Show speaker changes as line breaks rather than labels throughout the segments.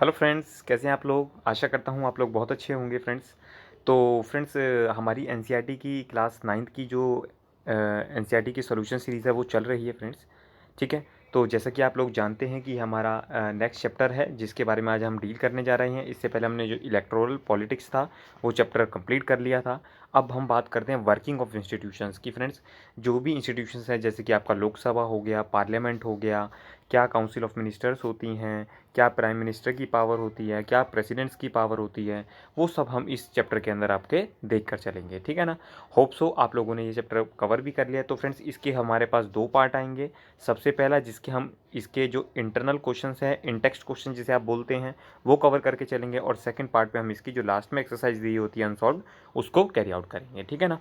Hello friends, कैसे हैं आप लोग। आशा करता हूँ आप लोग बहुत अच्छे होंगे फ्रेंड्स। तो फ्रेंड्स, हमारी एनसीईआरटी की क्लास 9th की जो एनसीईआरटी की सॉल्यूशन सीरीज़ है वो चल रही है फ्रेंड्स। ठीक है। तो जैसा कि आप लोग जानते हैं कि हमारा नेक्स्ट चैप्टर है जिसके बारे में आज हम डील करने जा रहे हैं। इससे पहले हमने जो इलेक्टोरल पॉलिटिक्स था वो चैप्टर कंप्लीट कर लिया था। अब हम बात करते हैं वर्किंग ऑफ इंस्टीट्यूशंस की फ्रेंड्स। जो भी इंस्टीट्यूशंस हैं जैसे कि आपका लोकसभा हो गया, पार्लियामेंट हो गया, क्या काउंसिल ऑफ मिनिस्टर्स होती हैं, क्या प्राइम मिनिस्टर की पावर होती है, क्या प्रेसिडेंट्स की पावर होती है, वो सब हम इस चैप्टर के अंदर आपके देख कर चलेंगे। ठीक है ना। होप सो आप लोगों ने ये चैप्टर कवर भी कर लिया। तो फ्रेंड्स, इसके हमारे पास दो पार्ट आएंगे। सबसे पहला जिसके हम इसके जो इंटरनल क्वेश्चंस हैं, इनटेक्स्ट क्वेश्चन जिसे आप बोलते हैं, वो कवर करके चलेंगे। और सेकंड पार्ट पे हम इसकी जो लास्ट में एक्सरसाइज दी होती है अनसॉल्व, उसको कैरी आउट करेंगे। ठीक है ना।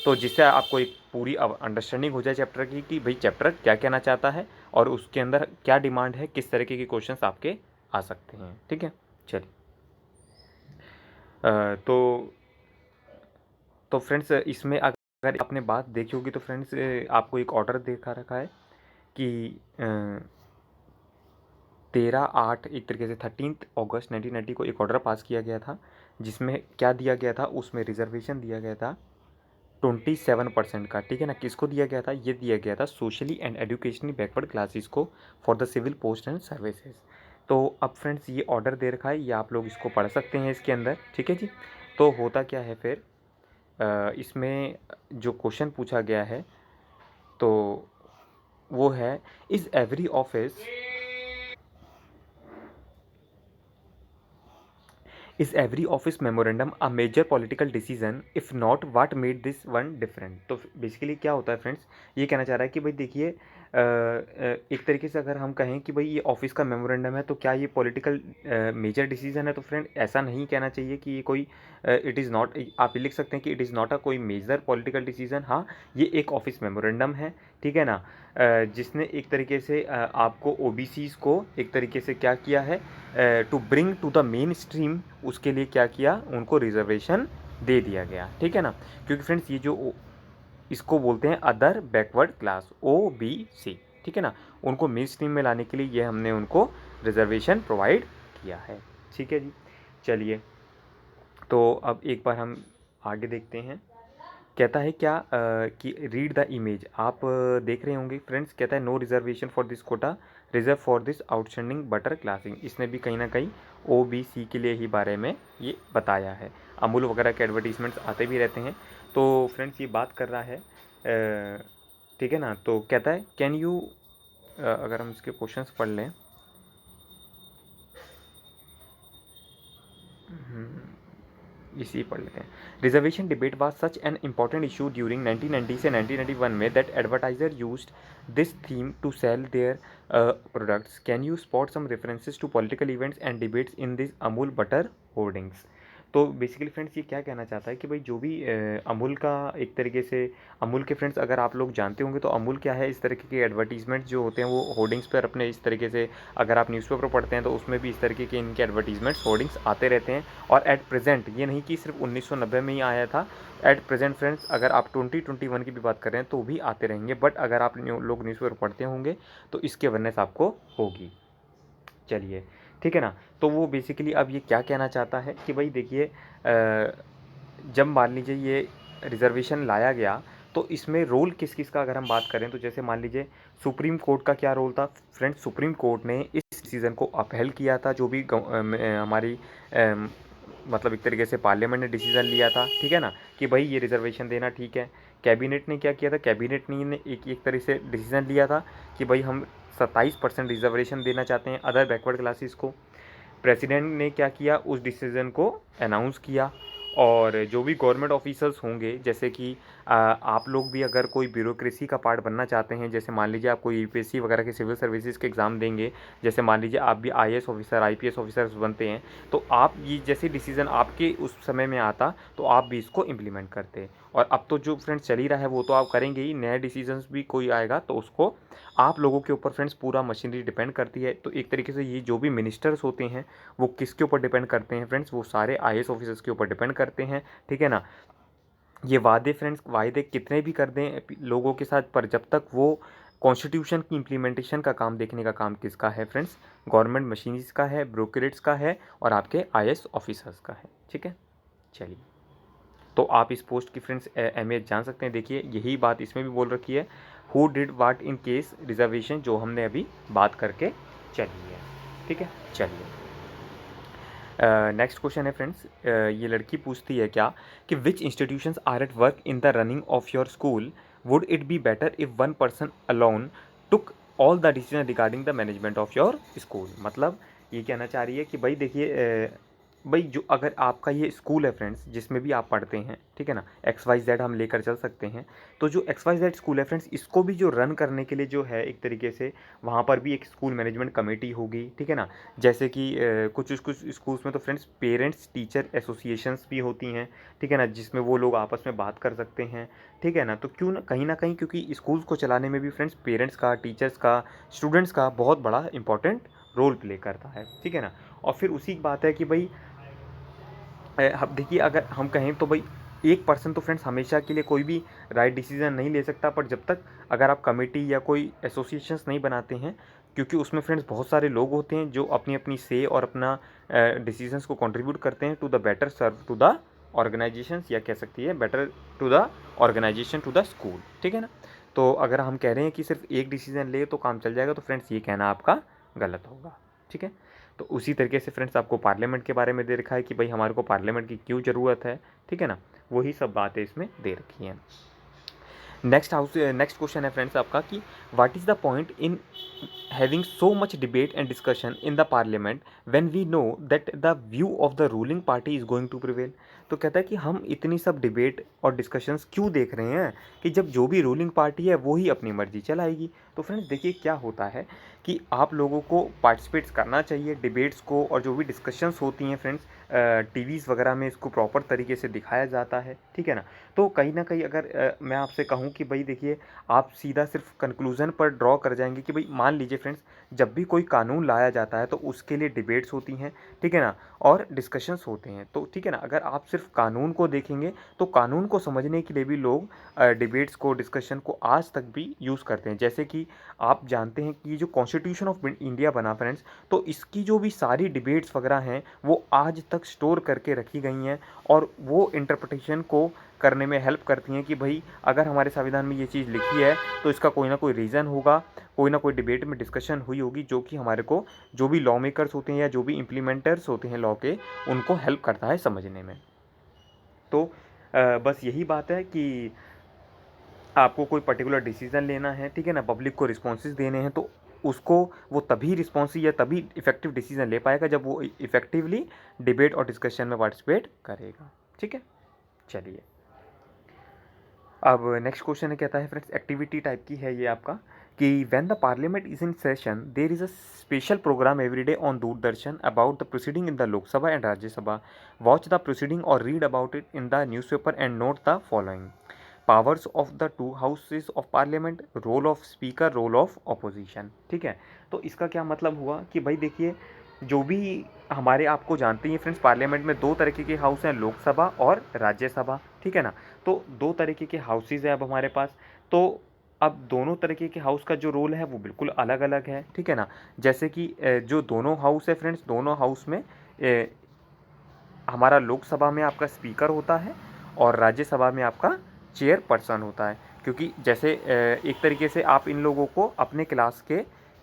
तो जिससे आपको एक पूरी अंडरस्टैंडिंग हो जाए चैप्टर की कि भाई चैप्टर क्या कहना चाहता है और उसके अंदर क्या डिमांड है, किस तरीके के क्वेश्चंस आपके आ सकते हैं। ठीक है। चलिए। तो फ्रेंड्स, इसमें अगर आपने बात देखी होगी तो फ्रेंड्स, आपको एक ऑर्डर देखा रखा है कि 13/8 एक तरीके से 13 अगस्त 1990 को एक ऑर्डर पास किया गया था जिसमें क्या दिया गया था, उसमें रिजर्वेशन दिया गया था 27% का। ठीक है ना। किसको दिया गया था, ये दिया गया था socially and educationally backward classes को for the civil post and services. तो अब फ्रेंड्स, ये ऑर्डर दे रखा है, ये आप लोग इसको पढ़ सकते हैं इसके अंदर। ठीक है जी। तो होता क्या है फिर, इसमें जो क्वेश्चन पूछा गया है तो वो है, is every office is every office memorandum a major political decision, if not what made this one different. तो बेसिकली क्या होता है फ्रेंड्स, ये कहना चाह रहा है कि भाई देखिए, एक तरीके से अगर हम कहें कि भाई ये ऑफिस का मेमोरेंडम है तो क्या ये पॉलिटिकल मेजर डिसीजन है, तो फ्रेंड ऐसा नहीं कहना चाहिए कि ये कोई इट इज़ नॉट। आप लिख सकते हैं कि इट इज़ नॉट अ कोई मेजर पॉलिटिकल डिसीजन। हाँ, ये एक ऑफिस मेमोरेंडम है। ठीक है ना। जिसने एक तरीके से आपको ओबीसीज को एक तरीके से क्या किया है, to bring to the mainstream, उसके लिए क्या किया, उनको रिजर्वेशन दे दिया गया। ठीक है ना। क्योंकि फ्रेंड्स, ये जो इसको बोलते हैं अदर बैकवर्ड क्लास, OBC। ठीक है ना। उनको मेन स्ट्रीम में लाने के लिए ये हमने उनको रिजर्वेशन प्रोवाइड किया है। ठीक है जी। चलिए, तो अब एक बार हम आगे देखते हैं। कहता है क्या, कि रीड द इमेज। आप देख रहे होंगे फ्रेंड्स। कहता है no reservation for this quota, reserve for this outstanding butter classing. इसने भी कहीं ना कहीं OBC के लिए ही बारे में ये बताया है। अमूल वगैरह के एडवर्टीजमेंट्स आते भी रहते हैं। तो फ्रेंड्स, ये बात कर रहा है, ठीक है ना। तो कहता है कैन यू, अगर हम इसके क्वेश्चंस पढ़ लें, इसी पढ़ लेते हैं। Reservation debate was such an important issue during 1990 से 1991 में that advertiser used this theme to sell their products. Can you spot some references to political events and debates in this Amul butter hoardings. तो basically friends, ये क्या कहना चाहता है कि भाई जो भी अमूल का एक तरीके से, अमूल के फ्रेंड्स अगर आप लोग जानते होंगे तो अमूल क्या है, इस तरीके के एडवर्टीजमेंट जो होते हैं वो होर्डिंग्स पर अपने इस तरीके से, अगर आप न्यूज़पेपर पढ़ते हैं तो उसमें भी इस तरीके के इनके एडवर्टीजमेंट्स होर्डिंग्स आते रहते हैं। और एट प्रेजेंट, ये नहीं कि सिर्फ 1990 में ही आया था, एट प्रेजेंट फ्रेंड्स अगर आप 2021 की भी बात करें तो भी आते रहेंगे। बट अगर आप लोग न्यूज़पेपर पढ़ते होंगे तो इसकी अवेयरनेस आपको होगी। चलिए, ठीक है ना। तो वो बेसिकली अब ये क्या कहना चाहता है कि भाई देखिए, जब मान लीजिए ये रिजर्वेशन लाया गया तो इसमें रोल किस किस का अगर हम बात करें तो जैसे मान लीजिए सुप्रीम कोर्ट का क्या रोल था फ्रेंड्स। सुप्रीम कोर्ट ने इस डिसीज़न को अपहेल किया था, जो भी हमारी मतलब एक तरीके से पार्लियामेंट ने डिसीज़न लिया था। ठीक है ना, कि भाई ये रिजर्वेशन देना ठीक है। कैबिनेट ने क्या किया था, कैबिनेट ने एक तरह से डिसीज़न लिया था कि भाई हम 27% रिजर्वेशन देना चाहते हैं अदर बैकवर्ड क्लासेस को। प्रेसिडेंट ने क्या किया, उस डिसीज़न को अनाउंस किया। और जो भी गवर्नमेंट ऑफिसर्स होंगे, जैसे कि आप लोग भी अगर कोई ब्यूरोक्रेसी का पार्ट बनना चाहते हैं, जैसे मान लीजिए आप कोई यूपीएससी वगैरह के सिविल सर्विसेज के एग्ज़ाम देंगे, जैसे मान लीजिए आप भी IAS ऑफिसर, IPS ऑफिसर्स बनते हैं, तो आप ये जैसे डिसीज़न आपके उस समय में आता तो आप भी इसको इम्प्लीमेंट करते। और अब तो जो फ्रेंड्स चल ही रहा है वो तो आप करेंगे ही, नए डिसीजंस भी कोई आएगा तो उसको आप लोगों के ऊपर फ्रेंड्स पूरा मशीनरी डिपेंड करती है। तो एक तरीके से ये जो भी मिनिस्टर्स होते हैं वो किसके ऊपर डिपेंड करते हैं फ्रेंड्स, वो सारे IAS ऑफिसर्स के ऊपर डिपेंड करते हैं। ठीक है ना। ये वादे फ्रेंड्स, वायदे कितने भी कर दें लोगों के साथ, पर जब तक वो कॉन्स्टिट्यूशन की इम्प्लीमेंटेशन का काम देखने का काम किसका है फ्रेंड्स? गवर्नमेंट मशीनरीज का है, ब्रोकरेट्स का है और आपके IAS ऑफिसर्स का है। ठीक है, चलिए, तो आप इस पोस्ट की फ्रेंड्स अहमियत जान सकते हैं। देखिए यही बात इसमें भी बोल रखी है, who did watt in case reservation, जो हमने अभी बात करके चली है। ठीक है, चलिए नेक्स्ट क्वेश्चन है फ्रेंड्स, ये लड़की पूछती है क्या कि which institutions are at work in the running of your school, would it be better if one person alone took all the decision regarding the management of your school. मतलब ये कहना चाह रही है कि भाई देखिए भाई जो अगर आपका ये स्कूल है फ्रेंड्स जिसमें भी आप पढ़ते हैं, ठीक है ना, XYZ हम लेकर चल सकते हैं, तो जो XYZ स्कूल है फ्रेंड्स इसको भी जो रन करने के लिए जो है एक तरीके से वहाँ पर भी एक स्कूल मैनेजमेंट कमेटी होगी। ठीक है ना, जैसे कि कुछ स्कूल्स में तो फ्रेंड्स पेरेंट्स टीचर एसोसिएशंस भी होती हैं। ठीक है ना, जिसमें वो लोग आपस में बात कर सकते हैं। ठीक है ना, तो क्यों ना कहीं क्योंकि स्कूल्स को चलाने में भी फ्रेंड्स पेरेंट्स का, टीचर्स का, स्टूडेंट्स का बहुत बड़ा इंपॉर्टेंट रोल प्ले करता है। ठीक है ना, और फिर उसी की बात है कि भाई अब देखिए अगर हम कहें तो भाई एक पर्सन तो फ्रेंड्स हमेशा के लिए कोई भी राइट डिसीजन नहीं ले सकता, पर जब तक अगर आप कमेटी या कोई एसोसिएशंस नहीं बनाते हैं, क्योंकि उसमें फ्रेंड्स बहुत सारे लोग होते हैं जो अपनी अपनी से और अपना डिसीजंस को कंट्रीब्यूट करते हैं to the better serve to the organisations, या कह सकती है better to the organisation to the school. ठीक है ना, तो अगर हम कह रहे हैं कि सिर्फ एक डिसीजन ले तो काम चल जाएगा, तो फ्रेंड्स ये कहना आपका गलत होगा। ठीक है, तो उसी तरीके से फ्रेंड्स आपको पार्लियामेंट के बारे में दे रखा है कि भाई हमारे को पार्लियामेंट की क्यों ज़रूरत है। ठीक है ना, वही सब बातें इसमें दे रखी हैं। नेक्स्ट क्वेश्चन है फ्रेंड्स आपका कि what is the point in having so much debate and discussion in the parliament when we know that the view of the ruling party is going to prevail. तो कहता है कि हम इतनी सब डिबेट और डिस्कशंस क्यों देख रहे हैं कि जब जो भी रूलिंग पार्टी है वो ही अपनी मर्जी चलाएगी। तो फ्रेंड्स देखिए क्या होता है कि आप लोगों को पार्टिसिपेट्स करना चाहिए डिबेट्स को, और जो भी डिस्कशंस होती हैं फ्रेंड्स टीवीज़ वगैरह में इसको प्रॉपर तरीके से दिखाया जाता है। ठीक है ना, तो कहीं ना कहीं अगर मैं आपसे कहूँ कि भाई देखिए आप सीधा सिर्फ कंक्लूज़न पर ड्रॉ कर जाएंगे कि भाई मान लीजिए फ्रेंड्स जब भी कोई कानून लाया जाता है तो उसके लिए डिबेट्स होती हैं। ठीक है ना, और डिस्कशंस होते हैं। तो ठीक है ना, अगर आप सिर्फ कानून को देखेंगे तो कानून को समझने के लिए भी लोग डिबेट्स को, डिस्कशन को आज तक भी यूज़ करते हैं। जैसे कि आप जानते हैं कि जो कॉन्स्टिट्यूशन ऑफ इंडिया बना फ्रेंड्स, तो इसकी जो भी सारी डिबेट्स वगैरह हैं वो आज तक स्टोर करके रखी गई हैं, और वो इंटरप्रिटेशन को करने में हेल्प करती हैं कि भाई अगर हमारे संविधान में ये चीज़ लिखी है तो इसका कोई ना कोई रीज़न होगा, कोई ना कोई डिबेट में डिस्कशन हुई होगी, जो कि हमारे को जो भी लॉ मेकर्स होते हैं या जो भी इम्प्लीमेंटर्स होते हैं लॉ के, उनको हेल्प करता है समझने में। तो बस यही बात है कि आपको कोई पर्टिकुलर डिसीजन लेना है, ठीक है ना, पब्लिक को रिस्पॉन्सेज देने हैं, तो उसको वो तभी रिस्पॉन्सिव या तभी इफेक्टिव डिसीजन ले पाएगा जब वो इफेक्टिवली डिबेट और डिस्कशन में पार्टिसिपेट करेगा। ठीक है, चलिए अब नेक्स्ट क्वेश्चन है, कहता है फ्रेंड्स एक्टिविटी टाइप की है ये आपका कि when the Parliament is in session there is a special programme every day on Doordarshan about the proceeding in the Lok Sabha and Rajya Sabha. Watch the proceeding और read about it in the newspaper and note the following: powers of the two houses of Parliament, role of speaker, role of opposition. ठीक है, तो इसका क्या मतलब हुआ कि भाई देखिए जो भी हमारे, आपको जानते हैं फ्रेंड्स पार्लियामेंट में दो तरीके के हाउस हैं, लोकसभा और राज्यसभा। ठीक है ना, तो दो तरीके के हाउसेज है अब हमारे पास। तो अब दोनों तरीके के हाउस का जो रोल है वो बिल्कुल अलग अलग है। ठीक है ना, जैसे कि जो दोनों हाउस है फ्रेंड्स, दोनों हाउस में हमारा लोकसभा में आपका स्पीकर होता है और राज्यसभा में आपका चेयरपर्सन होता है। क्योंकि जैसे एक तरीके से आप इन लोगों को अपने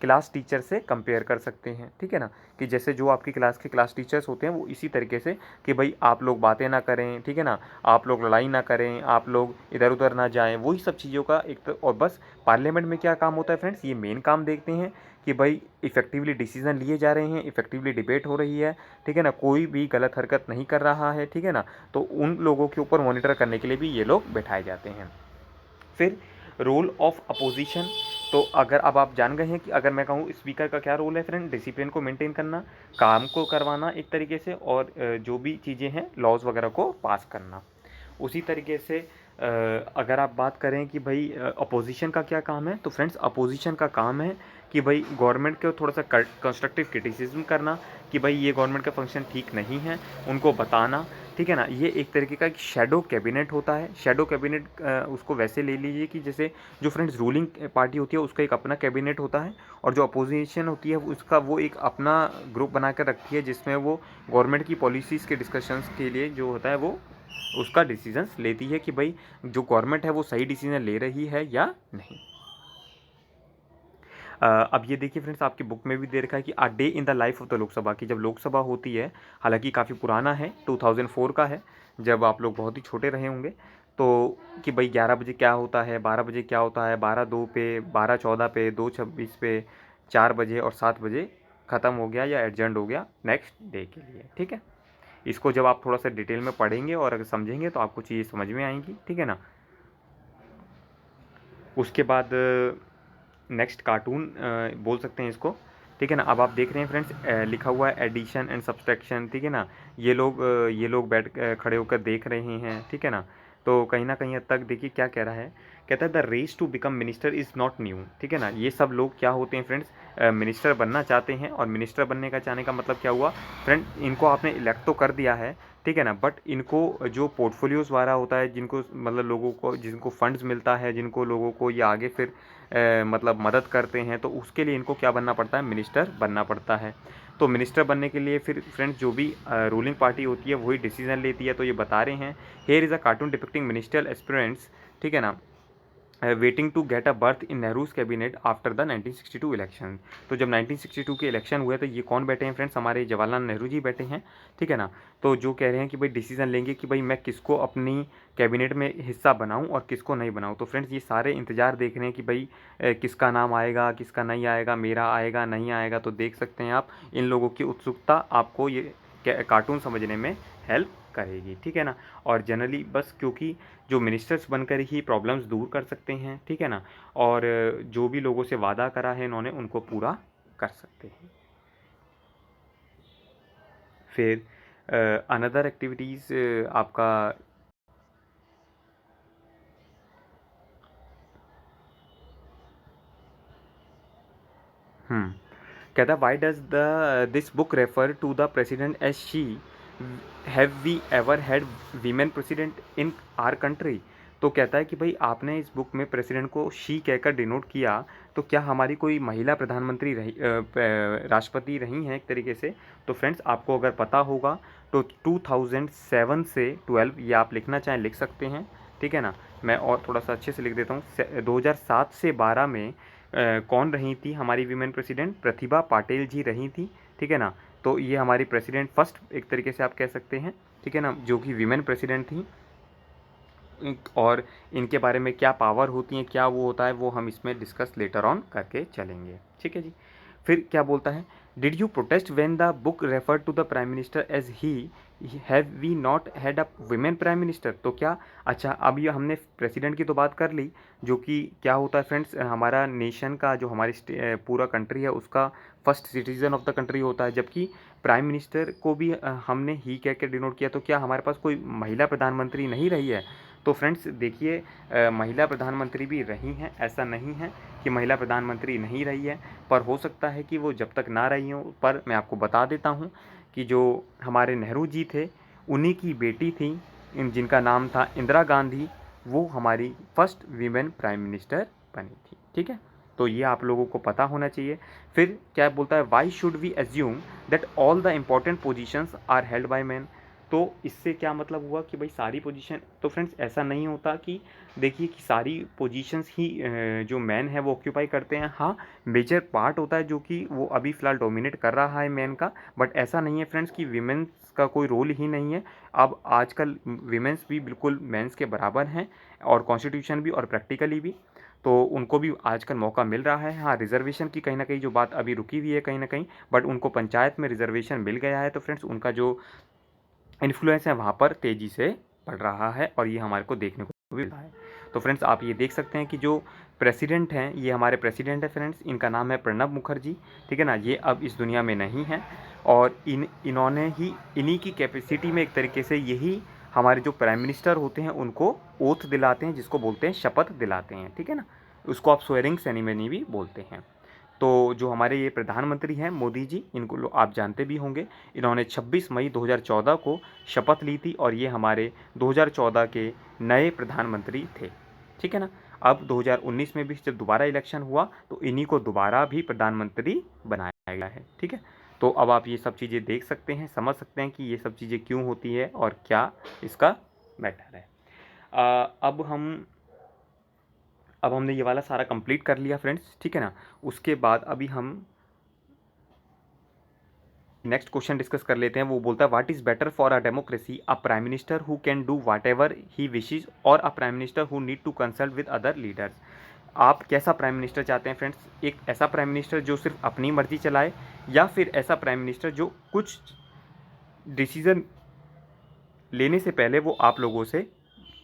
क्लास टीचर से कंपेयर कर सकते हैं। ठीक है ना, कि जैसे जो आपकी क्लास के क्लास टीचर्स होते हैं वो इसी तरीके से कि भाई आप लोग बातें ना करें, ठीक है ना, आप लोग लड़ाई ना करें, आप लोग इधर उधर ना जाएं, वही सब चीज़ों का और बस पार्लियामेंट में क्या काम होता है फ्रेंड्स, ये मेन काम देखते हैं कि भाई इफेक्टिवली डिसीजन लिए जा रहे हैं, इफेक्टिवली डिबेट हो रही है। ठीक है ना, कोई भी गलत हरकत नहीं कर रहा है। ठीक है ना, तो उन लोगों के ऊपर मॉनिटर करने के लिए भी ये लोग बैठाए जाते हैं। फिर रोल ऑफ अपोजिशन, तो अगर अब आप जान गए हैं कि अगर मैं कहूँ स्पीकर का क्या रोल है फ्रेंड, डिसिप्लिन को मेंटेन करना, काम को करवाना एक तरीके से, और जो भी चीज़ें हैं लॉज वगैरह को पास करना। उसी तरीके से अगर आप बात करें कि भाई अपोजिशन का क्या काम है, तो फ्रेंड्स अपोजिशन का काम है कि भाई गवर्नमेंट को थोड़ा सा कंस्ट्रक्टिव क्रिटिसिज्म करना कि भाई ये गवर्नमेंट का फंक्शन ठीक नहीं है, उनको बताना ठीक है ना। ये एक तरीके का एक शैडो कैबिनेट होता है। शैडो कैबिनेट उसको वैसे ले लीजिए कि जैसे जो फ्रेंड्स रूलिंग पार्टी होती है उसका एक अपना कैबिनेट होता है, और जो अपोजिशन होती है उसका वो एक अपना ग्रुप बना कर रखती है, जिसमें वो गवर्नमेंट की पॉलिसीज़ के डिस्कशंस के लिए जो होता है वो उसका डिसीजंस लेती है कि भाई जो गवर्नमेंट है वो सही डिसीजन ले रही है या नहीं। अब ये देखिए फ्रेंड्स, आपकी बुक में भी दे रखा है कि a day in the life of the Lok Sabha की जब लोकसभा होती है, हालांकि काफ़ी पुराना है, 2004 का है, जब आप लोग बहुत ही छोटे रहे होंगे। तो कि भाई 11 बजे क्या होता है, 12 बजे क्या होता है, 12:02 पे, 12:14 पे, 2:26 पे, 4 बजे और 7 बजे ख़त्म हो गया या एडजर्न हो गया नेक्स्ट डे के लिए। ठीक है, इसको जब आप थोड़ा सा डिटेल में पढ़ेंगे और अगर समझेंगे तो आपको चीज़ें समझ में आएंगी। ठीक है ना। उसके बाद नेक्स्ट कार्टून बोल सकते हैं इसको। ठीक है ना। अब आप देख रहे हैं फ्रेंड्स, लिखा हुआ है एडिशन एंड सब्सट्रैक्शन। ठीक है ना। ये लोग बैठ खड़े होकर देख रहे हैं। ठीक है ना। तो कहीं ना कहीं हद तक देखिए क्या कह रहा है, कहता है the race to become minister is not new. ठीक है ना। ये सब लोग क्या होते हैं फ्रेंड्स, मिनिस्टर बनना चाहते हैं, और मिनिस्टर बनने का चाहने का मतलब क्या हुआ फ्रेंड, इनको आपने इलेक्ट तो कर दिया है। ठीक है ना, बट इनको जो पोर्टफोलियोज़ वाला होता है, जिनको मतलब लोगों को जिनको फंड्स मिलता है, जिनको लोगों को ये आगे फिर मतलब मदद करते हैं, तो उसके लिए इनको क्या बनना पड़ता है, मिनिस्टर बनना पड़ता है। तो मिनिस्टर बनने के लिए फिर फ्रेंड्स जो भी रूलिंग पार्टी होती है वही डिसीजन लेती है। तो ये बता रहे हैं, here is a cartoon depicting ministerial aspirants. ठीक है ना, waiting to get a berth in Nehru's cabinet after the 1962 election. तो जब 1962 के इलेक्शन हुए तो ये कौन बैठे हैं फ्रेंड्स, हमारे जवाहरलाल नेहरू जी बैठे हैं। ठीक है ना। तो जो कह रहे हैं कि भाई डिसीजन लेंगे कि भाई मैं किसको अपनी कैबिनेट में हिस्सा बनाऊं और किसको नहीं बनाऊं। तो फ्रेंड्स ये सारे इंतजार देख रहे हैं कि भाई किसका नाम आएगा, किसका नहीं आएगा, मेरा आएगा नहीं आएगा। तो देख सकते हैं आप, इन लोगों की उत्सुकता आपको ये कार्टून समझने में हेल्प करेगी। ठीक है ना। और जनरली बस क्योंकि जो मिनिस्टर्स बनकर ही प्रॉब्लम्स दूर कर सकते हैं। ठीक है ना। और जो भी लोगों से वादा करा है इन्होंने उनको पूरा कर सकते हैं। फिर अनदर एक्टिविटीज़ आपका कहता है why does the this book refer to the president as she, have we ever had women president in our country. तो कहता है कि भाई आपने इस बुक में प्रेसिडेंट को शी कहकर डिनोट किया, तो क्या हमारी कोई महिला प्रधानमंत्री रही राष्ट्रपति रही हैं एक तरीके से। तो फ्रेंड्स आपको अगर पता होगा तो 2007 से 12, ये आप लिखना चाहें लिख सकते हैं। ठीक है ना। मैं और थोड़ा सा अच्छे से लिख देता हूँ, 2007 से 12 में कौन रही थी हमारी वीमेन प्रेसिडेंट, प्रतिभा पाटिल जी रही थी। ठीक है ना। तो ये हमारी प्रेसिडेंट फर्स्ट एक तरीके से आप कह सकते हैं। ठीक है ना, जो कि वीमेन प्रेसिडेंट थी। और इनके बारे में क्या पावर होती है, क्या वो होता है, वो हम इसमें डिस्कस लेटर ऑन करके चलेंगे। ठीक है जी। फिर क्या बोलता है, did you protest when the book refer to the prime minister as he, have we not had a women prime minister. तो क्या, अच्छा अब ये हमने प्रेसिडेंट की तो बात कर ली, जो कि क्या होता है फ्रेंड्स, हमारा नेशन का जो हमारी पूरा कंट्री है उसका first citizen of the country होता है, जबकि प्राइम मिनिस्टर को भी हमने ही कह के डिनोट किया। तो क्या हमारे पास कोई महिला प्रधानमंत्री नहीं रही है। तो फ्रेंड्स देखिए, महिला प्रधानमंत्री भी रही हैं, ऐसा नहीं है कि महिला प्रधानमंत्री नहीं रही है, पर हो सकता है कि वो जब तक ना रही हों। पर मैं आपको बता देता हूँ कि जो हमारे नेहरू जी थे, उन्हीं की बेटी थी जिनका नाम था इंदिरा गांधी, वो हमारी फर्स्ट वीमेन प्राइम मिनिस्टर बनी थी। ठीक है, तो ये आप लोगों को पता होना चाहिए। फिर क्या बोलता है, why should we assume that all the important positions are held by man. तो इससे क्या मतलब हुआ कि भाई सारी पोजीशन, तो फ्रेंड्स ऐसा नहीं होता कि देखिए कि सारी पोजीशंस ही जो मैन है वो ऑक्यूपाई करते हैं। हाँ, मेजर पार्ट होता है जो कि वो अभी फ़िलहाल डोमिनेट कर रहा है मैन का, बट ऐसा नहीं है फ्रेंड्स कि वीमेंस का कोई रोल ही नहीं है। अब आजकल वीमेंस भी बिल्कुल मेंस के बराबर हैं, और कॉन्स्टिट्यूशन भी और प्रैक्टिकली भी, तो उनको भी आजकल मौका मिल रहा है। हाँ, रिजर्वेशन की कहीं ना कहीं जो बात अभी रुकी हुई है कहीं ना कहीं, बट उनको पंचायत में रिजर्वेशन मिल गया है। तो फ्रेंड्स उनका जो इन्फ्लुएंस है वहाँ पर तेज़ी से बढ़ रहा है, और ये हमारे को देखने को भी मिलता है। तो फ्रेंड्स आप ये देख सकते हैं कि जो प्रेसिडेंट हैं, ये हमारे प्रेसिडेंट है फ्रेंड्स, इनका नाम है प्रणब मुखर्जी। ठीक है ना, ये अब इस दुनिया में नहीं है, और इन्होंने ही इन्हीं की कैपेसिटी में एक तरीके से यही हमारे जो प्राइम मिनिस्टर होते हैं उनको ओथ दिलाते हैं, जिसको बोलते हैं शपथ दिलाते हैं। ठीक है ना, उसको आप स्वेरिंग सेरेमनी भी बोलते हैं। तो जो हमारे ये प्रधानमंत्री हैं मोदी जी, इनको आप जानते भी होंगे, इन्होंने 26 मई 2014 को शपथ ली थी और ये हमारे 2014 के नए प्रधानमंत्री थे। ठीक है ना। अब 2019 में भी जब दोबारा इलेक्शन हुआ तो इन्हीं को दोबारा भी प्रधानमंत्री बनाया गया है। ठीक है। तो अब आप ये सब चीज़ें देख सकते हैं, समझ सकते हैं कि ये सब चीज़ें क्यों होती है और क्या इसका मैटर है। अब हमने ये वाला सारा कंप्लीट कर लिया फ्रेंड्स। ठीक है ना। उसके बाद अभी हम नेक्स्ट क्वेश्चन डिस्कस कर लेते हैं। वो बोलता है what is better for a democracy, a prime minister who can do whatever he wishes और a prime minister who need to consult with other leaders. आप कैसा प्राइम मिनिस्टर चाहते हैं फ्रेंड्स? एक ऐसा प्राइम मिनिस्टर जो सिर्फ अपनी मर्जी चलाए, या फिर ऐसा प्राइम मिनिस्टर जो कुछ डिसीजन लेने से पहले वो आप लोगों से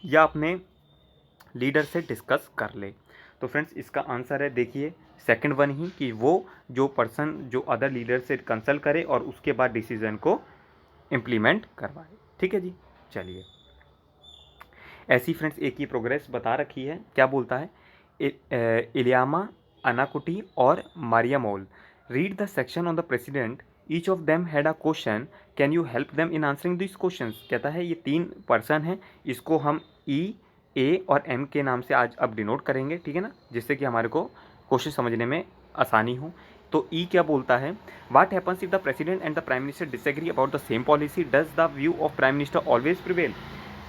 या अपने लीडर से डिस्कस कर ले? तो फ्रेंड्स इसका आंसर है, देखिए, सेकंड वन ही, कि वो जो पर्सन जो अदर लीडर से कंसल्ट करे और उसके बाद डिसीजन को इम्प्लीमेंट करवाए। ठीक है जी। चलिए, ऐसी फ्रेंड्स एक ही प्रोग्रेस बता रखी है। क्या बोलता है? इलियामा, अनाकुटी और Mariyamol read the section on the president, each of them had a question, can you help them in answering this questions. कहता है ये 3 पर्सन हैं, इसको हम ई, ए और एम के नाम से आज अब डिनोट करेंगे। ठीक है ना, जिससे कि हमारे को क्वेश्चन समझने में आसानी हो। तो ई क्या बोलता है? What happens if the president and the prime minister disagree about the same policy, does the view of prime minister always prevail.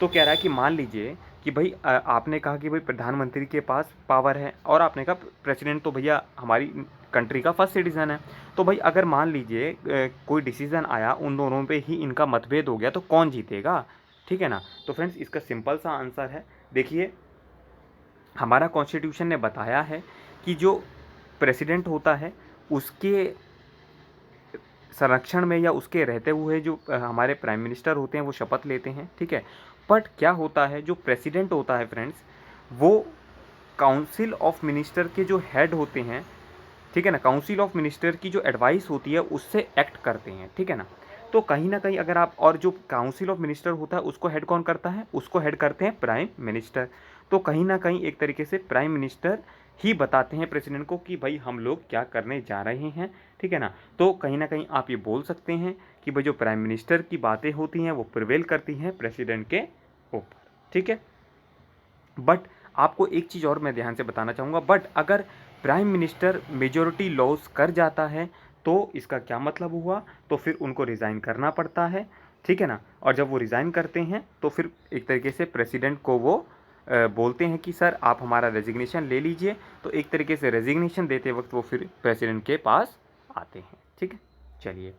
तो कह रहा है कि मान लीजिए कि भाई आपने कहा कि भाई प्रधानमंत्री के पास पावर है और आपने कहा प्रेसिडेंट तो भैया हमारी कंट्री का फर्स्ट सिटीज़न है। तो भाई अगर मान लीजिए कोई डिसीज़न आया, उन दोनों पे ही इनका मतभेद हो गया, तो कौन जीतेगा? ठीक है ना। तो फ्रेंड्स इसका सिंपल सा आंसर है, देखिए, हमारा कॉन्स्टिट्यूशन ने बताया है कि जो प्रेसिडेंट होता है उसके संरक्षण में या उसके रहते हुए जो हमारे प्राइम मिनिस्टर होते हैं वो शपथ लेते हैं। ठीक है। बट क्या होता है, जो प्रेसिडेंट होता है फ्रेंड्स, वो काउंसिल ऑफ मिनिस्टर के जो हेड होते हैं, ठीक है ना, काउंसिल ऑफ मिनिस्टर की जो एडवाइस होती है उससे एक्ट करते हैं। ठीक है ना। तो कहीं ना कहीं अगर आप, और जो काउंसिल ऑफ मिनिस्टर होता है उसको हेड कौन करता है? उसको हेड करते हैं प्राइम मिनिस्टर। तो कहीं ना कहीं एक तरीके से प्राइम मिनिस्टर ही बताते हैं प्रेसिडेंट को कि भाई हम लोग क्या करने जा रहे हैं। ठीक है ना। तो कहीं ना कहीं आप ये बोल सकते हैं कि भाई जो प्राइम मिनिस्टर की बातें होती हैं वो प्रिवेल करती हैं प्रेसिडेंट के ऊपर। ठीक है। बट आपको एक चीज़ और मैं ध्यान से बताना चाहूँगा, बट अगर प्राइम मिनिस्टर मेजॉरिटी लॉस कर जाता है तो इसका क्या मतलब हुआ? तो फिर उनको रिज़ाइन करना पड़ता है। ठीक है ना। और जब वो रिज़ाइन करते हैं तो फिर एक तरीके से प्रेसिडेंट को वो बोलते हैं कि सर आप हमारा रेजिग्नेशन ले लीजिए। तो एक तरीके से रेजिग्नेशन देते वक्त वो फिर प्रेसिडेंट के पास आते हैं। ठीक है। चलिए,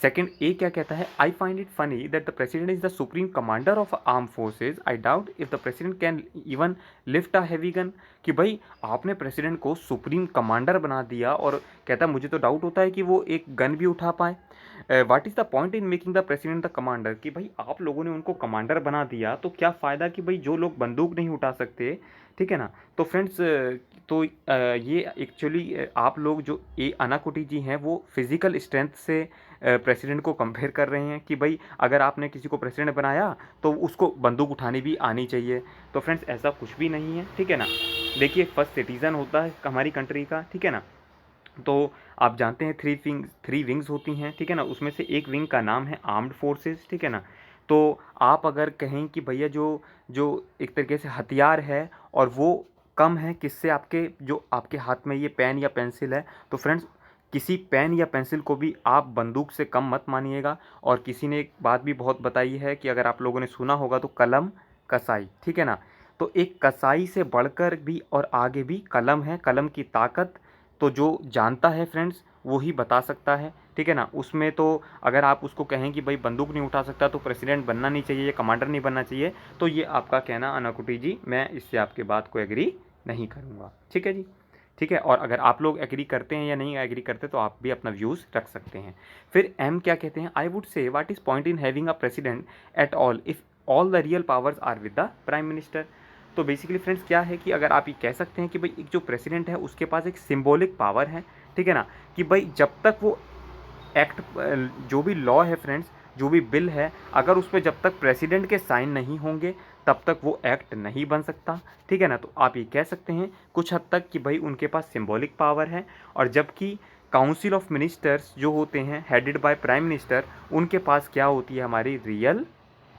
सेकंड ए क्या कहता है? I find it funny that the president is the supreme commander of arm forces, I doubt if the president can even lift a heavy gun. कि भाई आपने प्रेसिडेंट को सुप्रीम कमांडर बना दिया और कहता मुझे तो डाउट होता है कि वो एक गन भी उठा पाए। What is the point in making the president the commander. कि भाई आप लोगों ने उनको कमांडर बना दिया तो क्या फ़ायदा कि भाई जो लोग बंदूक नहीं उठा सकते। ठीक है ना। तो फ्रेंड्स तो ये एक्चुअली आप लोग जो ए अनाकुटी जी हैं वो फिज़िकल स्ट्रेंथ से प्रेसिडेंट को कंपेयर कर रहे हैं कि भाई अगर आपने किसी को प्रेसिडेंट बनाया तो उसको बंदूक उठानी भी आनी चाहिए। तो फ्रेंड्स ऐसा कुछ भी नहीं है। ठीक है ना। देखिए, फर्स्ट सिटीज़न होता है हमारी कंट्री का। ठीक है ना। तो आप जानते हैं थ्री विंग्स होती हैं। ठीक है ना। उसमें से एक विंग का नाम है आर्म्ड फोर्सेस। ठीक है ना। तो आप अगर कहें कि भैया जो जो एक तरीके से हथियार है और वो कम है किससे, आपके जो आपके हाथ में ये पेन या पेंसिल है, तो फ्रेंड्स किसी पेन या पेंसिल को भी आप बंदूक से कम मत मानिएगा। और किसी ने एक बात भी बहुत बताई है कि अगर आप लोगों ने सुना होगा तो कलम कसाई। ठीक है ना। तो एक कसाई से बढ़कर भी और आगे भी कलम है। कलम की ताकत तो जो जानता है फ्रेंड्स वो ही बता सकता है। ठीक है ना। उसमें तो अगर आप उसको कहें कि भाई बंदूक नहीं उठा सकता तो प्रेसिडेंट बनना नहीं चाहिए या कमांडर नहीं बनना चाहिए, तो ये आपका कहना अनाकुटी जी, मैं इससे आपके बात को एग्री नहीं करूँगा। ठीक है जी। ठीक है। और अगर आप लोग एग्री करते हैं या नहीं एग्री करते तो आप भी अपना व्यूज़ रख सकते हैं। फिर एम क्या कहते हैं? I would say what is point in having a president at all if all the real powers are with the prime minister. तो बेसिकली फ्रेंड्स क्या है कि अगर आप ये कह सकते हैं कि भाई एक जो प्रेसिडेंट है उसके पास एक सिंबॉलिक पावर है। ठीक है ना। कि भाई जब तक वो एक्ट जो भी लॉ है फ्रेंड्स जो भी बिल है, अगर उस पर जब तक प्रेसिडेंट के साइन नहीं होंगे तब तक वो एक्ट नहीं बन सकता, ठीक है ना। तो आप ये कह सकते हैं कुछ हद तक कि भाई उनके पास सिंबॉलिक पावर है, और जबकि काउंसिल ऑफ मिनिस्टर्स जो होते हैं हेडेड बाय प्राइम मिनिस्टर, उनके पास क्या होती है, हमारी रियल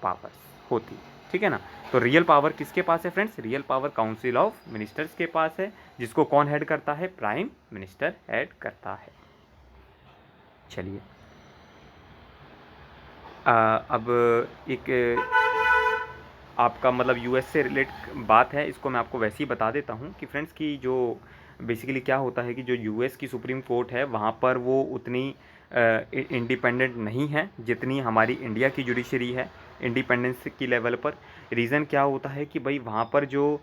पावर्स होती है, ठीक है ना। तो रियल पावर किसके पास है friends, real power council of ministers के पास है, जिसको कौन हेड करता है, प्राइम मिनिस्टर हेड करता है। चलिए अब एक आपका मतलब यूएस से रिलेट बात है, इसको मैं आपको वैसे ही बता देता हूँ कि फ्रेंड्स की जो बेसिकली क्या होता है कि जो यूएस की सुप्रीम कोर्ट है वहाँ पर वो उतनी इंडिपेंडेंट नहीं है जितनी हमारी इंडिया की जुडिशरी है इंडिपेंडेंस की लेवल पर। रीज़न क्या होता है कि भाई वहाँ पर जो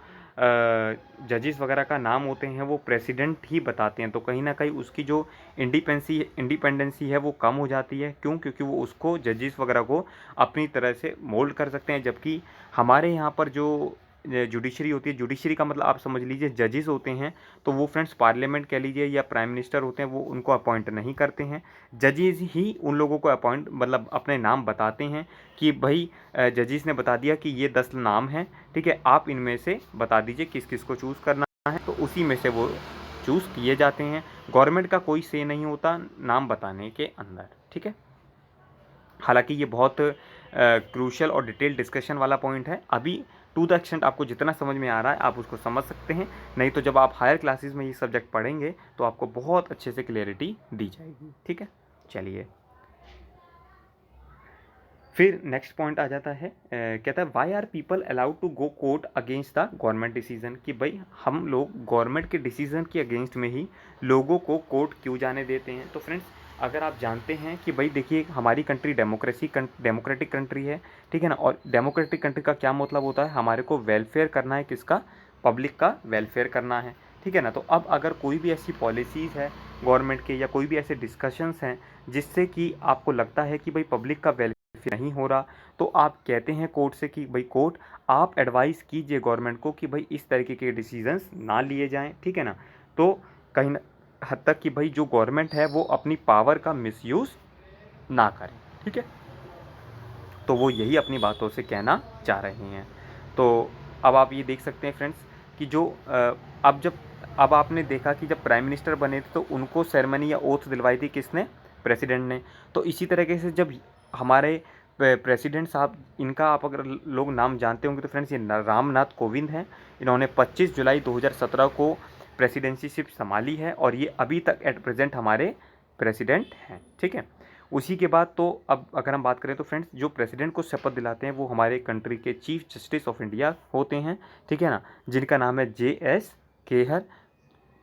जजेस वगैरह का नाम होते हैं वो प्रेसिडेंट ही बताते हैं, तो कहीं ना कहीं उसकी जो इंडिपेंडेंसी है वो कम हो जाती है। क्यों? क्योंकि वो उसको जजेस वगैरह को अपनी तरह से मोल्ड कर सकते हैं, जबकि हमारे यहाँ पर जो जुडिशरी होती है, जुडिशरी का मतलब आप समझ लीजिए जजेस होते हैं, तो वो फ्रेंड्स पार्लियामेंट कह लीजिए या प्राइम मिनिस्टर होते हैं, वो उनको अपॉइंट नहीं करते हैं, जजेस ही उन लोगों को अपॉइंट मतलब अपने नाम बताते हैं कि भाई जजेस ने बता दिया कि ये 10 नाम हैं, ठीक है, आप इनमें से बता दीजिए किस किस को चूज़ करना है, तो उसी में से वो चूज़ किए जाते हैं। गवर्नमेंट का कोई से नहीं होता नाम बताने के अंदर, ठीक है। हालांकि ये बहुत क्रूशल और डिटेल डिस्कशन वाला पॉइंट है। अभी टू द एक्सटेंट आपको जितना समझ में आ रहा है आप उसको समझ सकते हैं, नहीं तो जब आप हायर क्लासेस में ये सब्जेक्ट पढ़ेंगे तो आपको बहुत अच्छे से क्लियरिटी दी जाएगी, ठीक है। चलिए फिर नेक्स्ट पॉइंट आ जाता है, कहता है why are people allowed to go court against the government decision, कि भाई हम लोग गवर्नमेंट के डिसीजन के अगेंस्ट में ही लोगों को कोर्ट क्यों जाने देते हैं। तो फ्रेंड्स अगर आप जानते हैं कि भाई देखिए हमारी कंट्री डेमोक्रेटिक कंट्री है, ठीक है ना, और डेमोक्रेटिक कंट्री का क्या मतलब होता है, हमारे को वेलफेयर करना है, किसका, पब्लिक का वेलफेयर करना है, ठीक है ना। तो अब अगर कोई भी ऐसी पॉलिसीज़ है गवर्नमेंट के या कोई भी ऐसे डिस्कशंस हैं जिससे कि आपको लगता है कि भाई पब्लिक का वेलफेयर नहीं हो रहा, तो आप कहते हैं कोर्ट से कि भाई कोर्ट आप एडवाइस कीजिए गवर्नमेंट को कि भाई इस तरीके के डिसीजंस ना लिए जाएं, ठीक है ना। तो कहीं ना हद तक कि भाई जो गवर्नमेंट है वो अपनी पावर का मिसयूज़ ना करे, ठीक है। तो वो यही अपनी बातों से कहना चाह रहे हैं। तो अब आप ये देख सकते हैं फ्रेंड्स कि जो अब आपने देखा कि जब प्राइम मिनिस्टर बने थे तो उनको सेरेमनी या ओथ दिलवाई थी किसने, प्रेसिडेंट ने। तो इसी तरीके से जब हमारे प्रेसिडेंट साहब, इनका आप अगर लोग नाम जानते होंगे तो फ्रेंड्स ये रामनाथ कोविंद हैं। इन्होंने 25 जुलाई 2017 को प्रेसिडेंसीशिप संभाली है और ये अभी तक एट प्रेजेंट हमारे प्रेसिडेंट हैं, ठीक है। उसी के बाद तो अब अगर हम बात करें तो फ्रेंड्स जो प्रेसिडेंट को शपथ दिलाते हैं वो हमारे कंट्री के चीफ जस्टिस ऑफ इंडिया होते हैं, ठीक है ना, जिनका नाम है JS खेहर।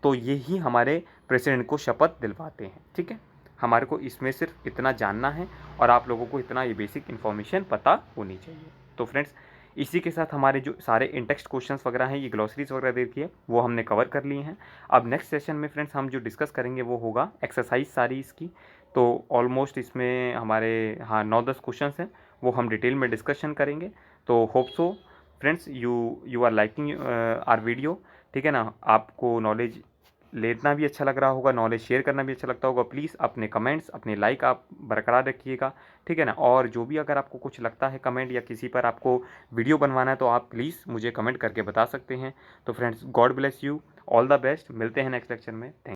तो ये ही हमारे प्रेसिडेंट को शपथ दिलवाते हैं, ठीक है। हमारे को इसमें सिर्फ इतना जानना है और आप लोगों को इतना ये बेसिक इन्फॉर्मेशन पता होनी चाहिए। तो फ्रेंड्स इसी के साथ हमारे जो सारे इंटेक्स्ट क्वेश्चंस वगैरह हैं, ये ग्लॉसरीज वगैरह देखिए वो हमने कवर कर लिए हैं। अब नेक्स्ट सेशन में फ्रेंड्स हम जो डिस्कस करेंगे वो होगा एक्सरसाइज सारी इसकी। तो ऑलमोस्ट इसमें हमारे 9-10 क्वेश्चंस हैं, वो हम डिटेल में डिस्कशन करेंगे। तो hope so friends you are liking our video, ठीक है ना। आपको नॉलेज लेना भी अच्छा लग रहा होगा, नॉलेज शेयर करना भी अच्छा लगता होगा। प्लीज़ अपने कमेंट्स अपने लाइक आप बरकरार रखिएगा, ठीक है ना। और जो भी अगर आपको कुछ लगता है कमेंट या किसी पर आपको वीडियो बनवाना है तो आप प्लीज़ मुझे कमेंट करके बता सकते हैं। तो friends God bless you, all the best, मिलते हैं नेक्स्ट लेक्चर में। थैंक